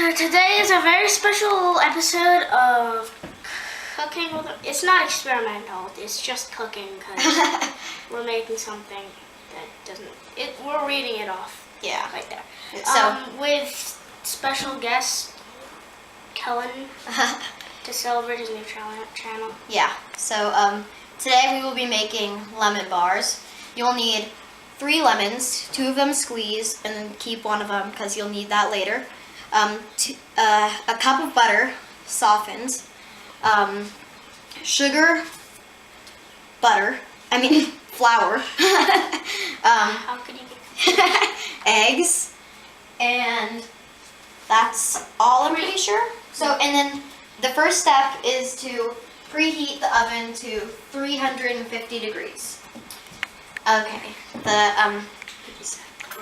So today is a very special episode of cooking. It's not experimental. It's just cooking because we're making something that doesn't. We're reading it off. Yeah, right there. So with special guest Kellen to celebrate his new channel. Yeah. So today we will be making lemon bars. You'll need 3 lemons, 2 of them squeeze, and then keep one of them because you'll need that later. A cup of butter, softened, sugar, flour, How could you get eggs, and that's all, I'm pretty sure. So, and then the first step is to preheat the oven to 350 degrees. Okay,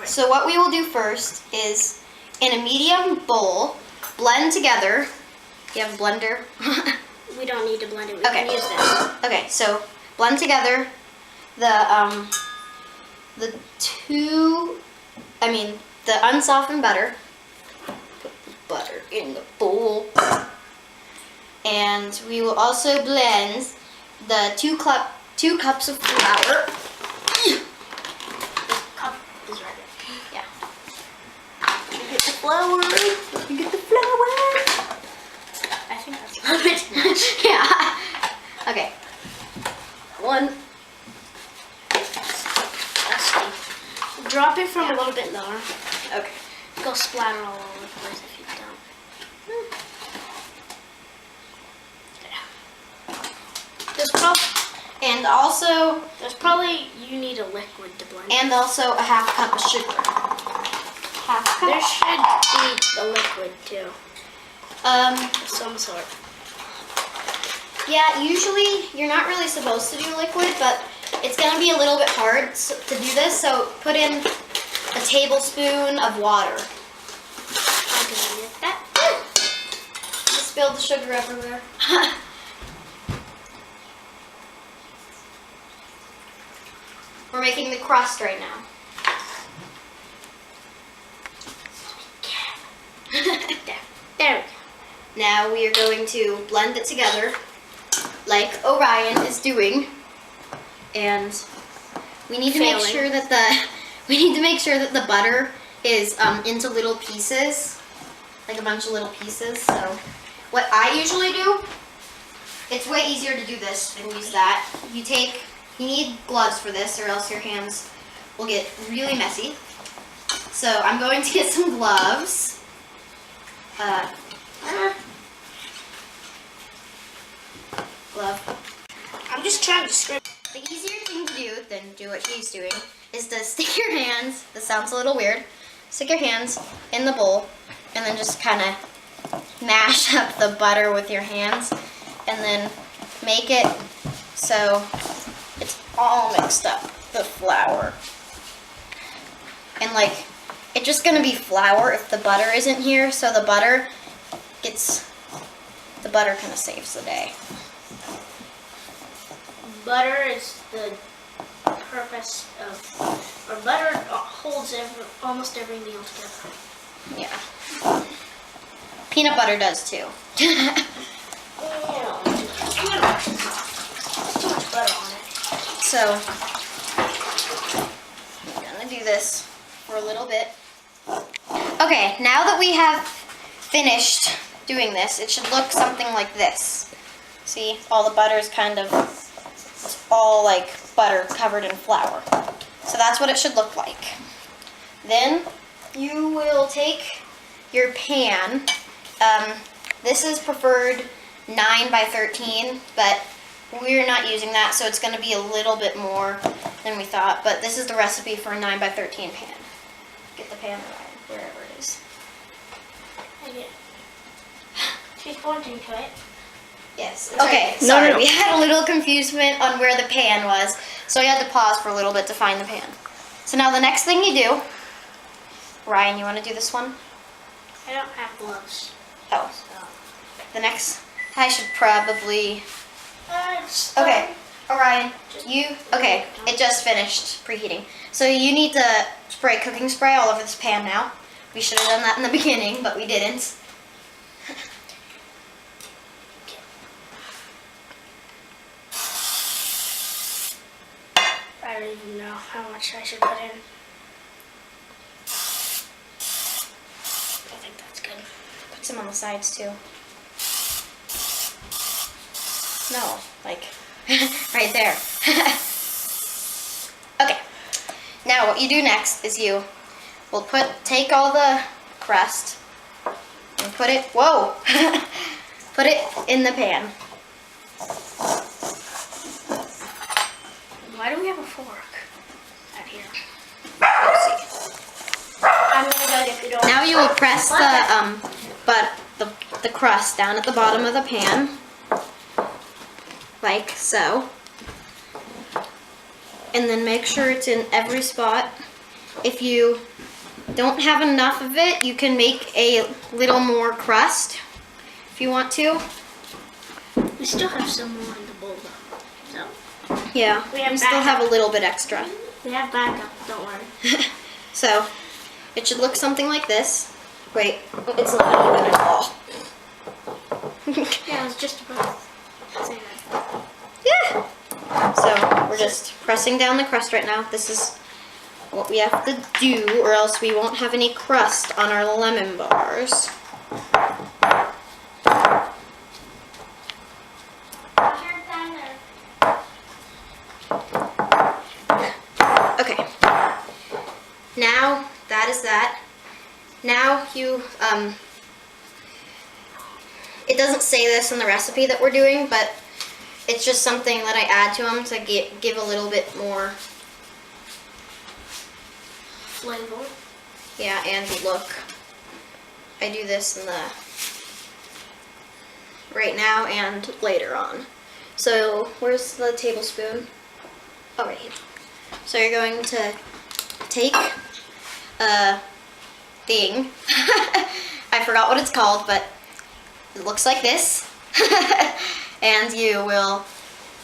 so what we will do first is, in a medium bowl, blend together. You have a blender? We don't need to blend it. We can use this. Okay, so blend together the unsoftened butter. Put the butter in the bowl. And we will also blend the 2 cups of flour. The cup is right there. Yeah. Get the flour. Get the flour. I think that's a little bit much. Yeah. Okay. 1. Drop it from a little bit lower. Okay. Go splatter all over the place if you don't. There's probably you need a liquid to blend. And also a half cup of sugar. Half cup. There should be a liquid too. Of some sort. Yeah, usually you're not really supposed to do liquid, but it's going to be a little bit hard to do this, so put in a tablespoon of water. I'm gonna get that. Just spilled the sugar everywhere. We're making the crust right now. There we go. Now we are going to blend it together like Orion is doing. And we need to make sure that the butter is into little pieces, like a bunch of little pieces. So what I usually do, it's way easier to do this than use that. You need gloves for this, or else your hands will get really messy. So I'm going to get some gloves. Glove. I'm just trying to scrape. The easier thing to do than do what he's doing is to stick your hands, this sounds a little weird, stick your hands in the bowl and then just kind of mash up the butter with your hands and then make it so it's all mixed up, the flour. And like, it's just gonna be flour if the butter isn't here, so the butter kind of saves the day. Butter is the purpose of, or butter holds almost every meal together. Yeah. Peanut butter does too. Too much butter on it. So, I'm gonna do this for a little bit. Okay, now that we have finished doing this, it should look something like this. See, all the butter is kind of, it's all like butter covered in flour. So that's what it should look like. Then you will take your pan. This is preferred 9 by 13, but we're not using that, so it's going to be a little bit more than we thought. But this is the recipe for a 9 by 13 pan. Get the pan right, wherever it is. She's pointing to it. Yes. Okay, sorry. We had a little confusion on where the pan was, so I had to pause for a little bit to find the pan. So now the next thing you do, Ryan, you want to do this one? I don't have gloves. Oh. So. The next, I should probably... Okay, Orion, it just finished preheating. So you need to spray cooking spray all over this pan now. We should have done that in the beginning, but we didn't. I don't even know how much I should put in. I think that's good. Put some on the sides too. No, like right there. Okay. Now what you do next is you will take all the crust and put it, whoa, put it in the pan. Why do we have a fork out here? Let's see. I'm gonna go get the door. Now you will press the crust down at the bottom of the pan, like so. And then make sure it's in every spot. If you don't have enough of it, you can make a little more crust if you want to. We still have some more in the bowl though. So Yeah, We have still backup. have a little bit extra. we have backup, don't worry. So it should look something like this. Wait, it's not even at all. Yeah, it was just about saying that. Yeah. So we're just pressing down the crust right now. This is what we have to do, or else we won't have any crust on our lemon bars. Okay. Now that is that. Now you it doesn't say this in the recipe that we're doing, but it's just something that I add to them to give a little bit more, Flavor. yeah, and look. I do this in the right now and later on. So where's the tablespoon? Oh, right here. So you're going to take a thing. I forgot what it's called, but it looks like this. And you will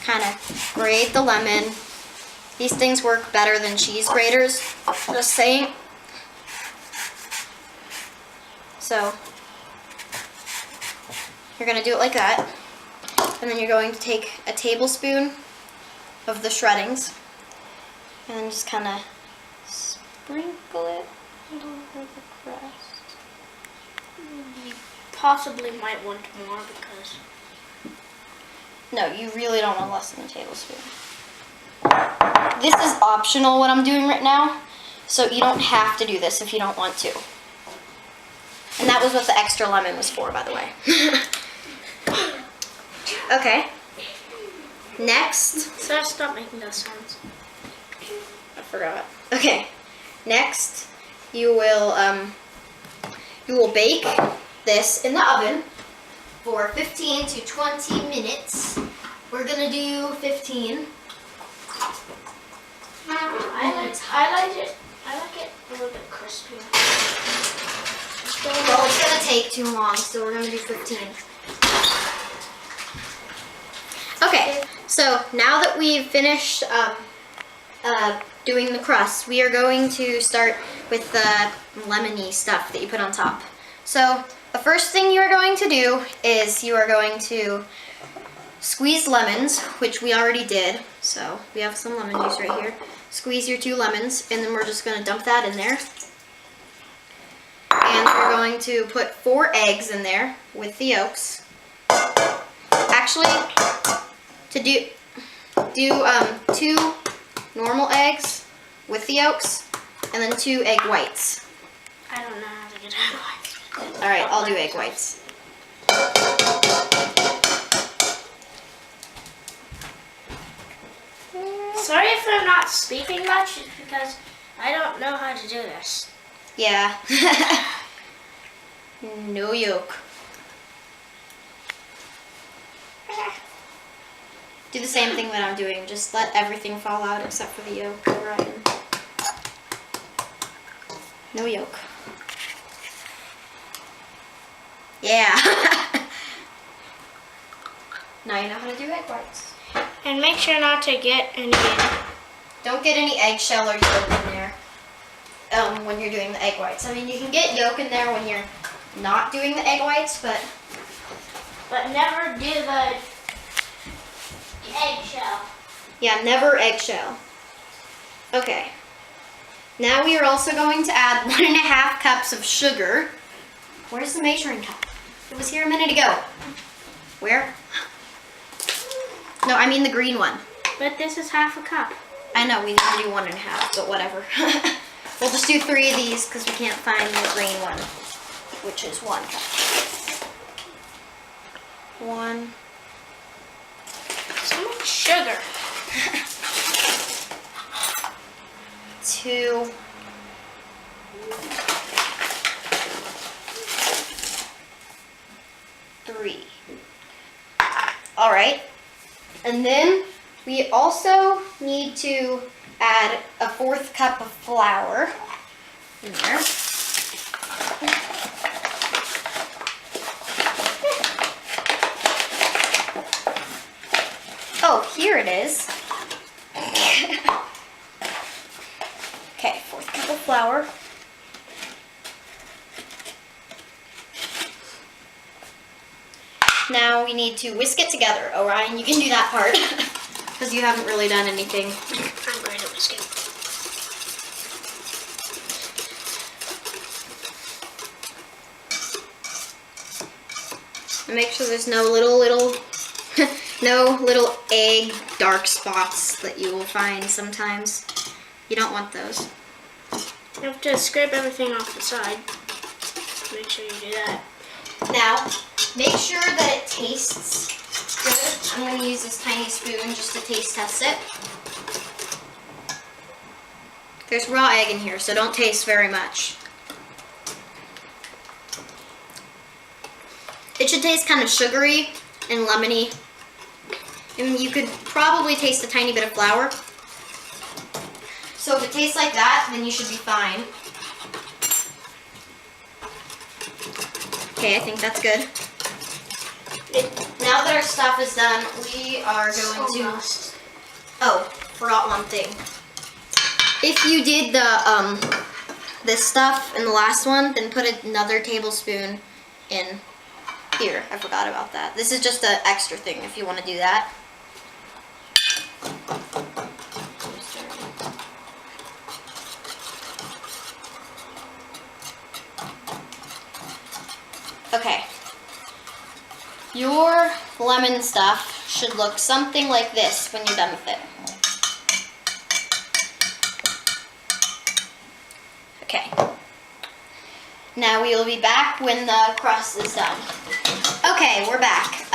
kind of grate the lemon. These things work better than cheese graters, just saying. So you're going to do it like that. And then you're going to take a tablespoon of the shreddings and then just kind of sprinkle it all over the crust. You possibly might want more because No, you really don't want less than a tablespoon. This is optional what I'm doing right now, so you don't have to do this if you don't want to. And that was what the extra lemon was for, by the way. Okay. Next. so stop making those sounds. I forgot. Okay. Next, you will bake this in the oven for 15 to 20 minutes. We're gonna do 15. I like it a little bit crispy. Well, it's gonna take too long, so we're gonna do 15. Okay, so now that we've finished doing the crust, we are going to start with the lemony stuff that you put on top. So the first thing you are going to do is you are going to squeeze lemons, which we already did. So we have some lemon juice right here. Squeeze your 2 lemons, and then we're just going to dump that in there. And we're going to put 4 eggs in there with the yolks. Actually, to do 2 normal eggs with the yolks, and then 2 egg whites. I don't know how to get egg whites. All right, I'll do egg whites. Sorry if I'm not speaking much, it's because I don't know how to do this. Yeah. No yolk. Do the same thing that I'm doing. Just let everything fall out except for the yolk. Right. No yolk. Yeah. Now you know how to do egg whites. And make sure not to get any. Don't get any eggshell or yolk in there when you're doing the egg whites. I mean, you can get yolk in there when you're not doing the egg whites, but never do the eggshell. yeah, never eggshell. Okay. Now we are also going to add 1.5 cups of sugar. Where's the measuring cup? It was here a minute ago. Where? No, I mean the green one. But this is half a cup. I know, we need to do 1.5, but whatever. We'll just do 3 of these because we can't find the green one, which is 1 cup. 1. So much sugar. 2. 3. All right. And then we also need to add a 4th cup of flour in there. Oh, here it is. Okay, 4th cup of flour. Now we need to whisk it together. Oh, Ryan, you can do that part because you haven't really done anything. I'm going to whisk it. And make sure there's no little no little egg dark spots that you will find sometimes. You don't want those. You have to scrape everything off the side. Make sure you do that. Now, make sure that it tastes good. I'm going to use this tiny spoon just to taste test it. There's raw egg in here, so don't taste very much. It should taste kind of sugary and lemony. And you could probably taste a tiny bit of flour. So if it tastes like that, then you should be fine. Okay, I think that's good. Now that our stuff is done, we are going to... Oh, forgot one thing. If you did the this stuff in the last one, then put another tablespoon in here. I forgot about that. This is just an extra thing if you want to do that. Okay. Your lemon stuff should look something like this when you're done with it. Okay. Now we will be back when the crust is done. Okay, we're back.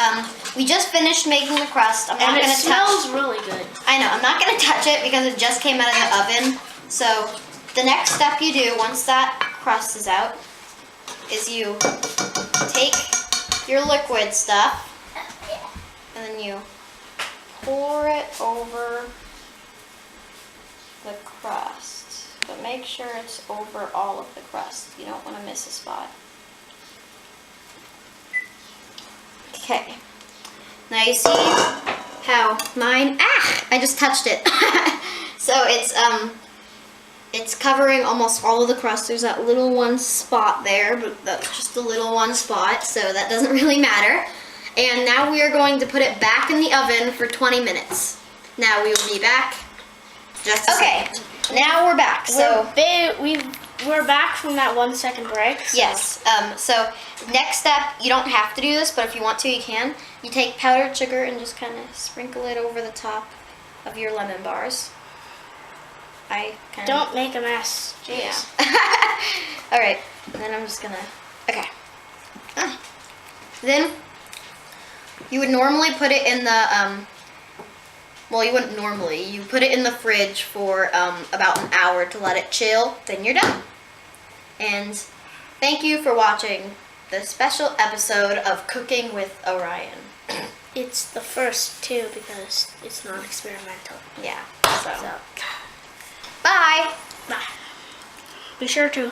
We just finished making the crust. I'm not And going it to touch. smells really good. I know. I'm not going to touch it because it just came out of the oven. So the next step you do once that crust is out is you take your liquid stuff and then you pour it over the crust. But make sure it's over all of the crust. You don't want to miss a spot. Okay. Now you see how mine, I just touched it. So it's covering almost all of the crust. There's that little one spot there, but that's just a little one spot, so that doesn't really matter. And now we are going to put it back in the oven for 20 minutes. Now we will be back just a second. Now we're back. So We're back from that 1 second break. So. Yes. So next step, you don't have to do this, but if you want to, you can. You take powdered sugar and just kind of sprinkle it over the top of your lemon bars. Don't make a mess. Jeez. Yeah. All right. And then I'm just gonna. Okay. Then you would normally put it in the. Well, you wouldn't normally. You put it in the fridge for about an hour to let it chill. Then you're done. And thank you for watching the special episode of Cooking with Orion. It's the first too because it's not experimental. Yeah. So. Bye. Bye. Be sure to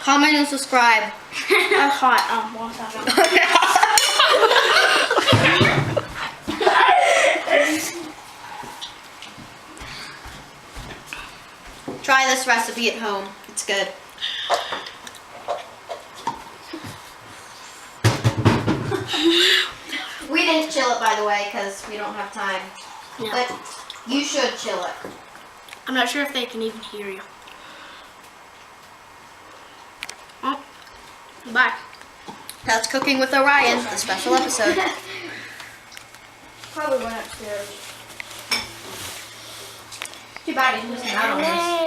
Comment and subscribe. I'm hot. 1 second. Try this recipe at home. It's good. We didn't chill it, by the way, because we don't have time. No. But You should chill it. I'm not sure if they can even hear you. Oh, bye. That's Cooking with Orion, the special episode. Probably went upstairs. Too bad he's missing out on this.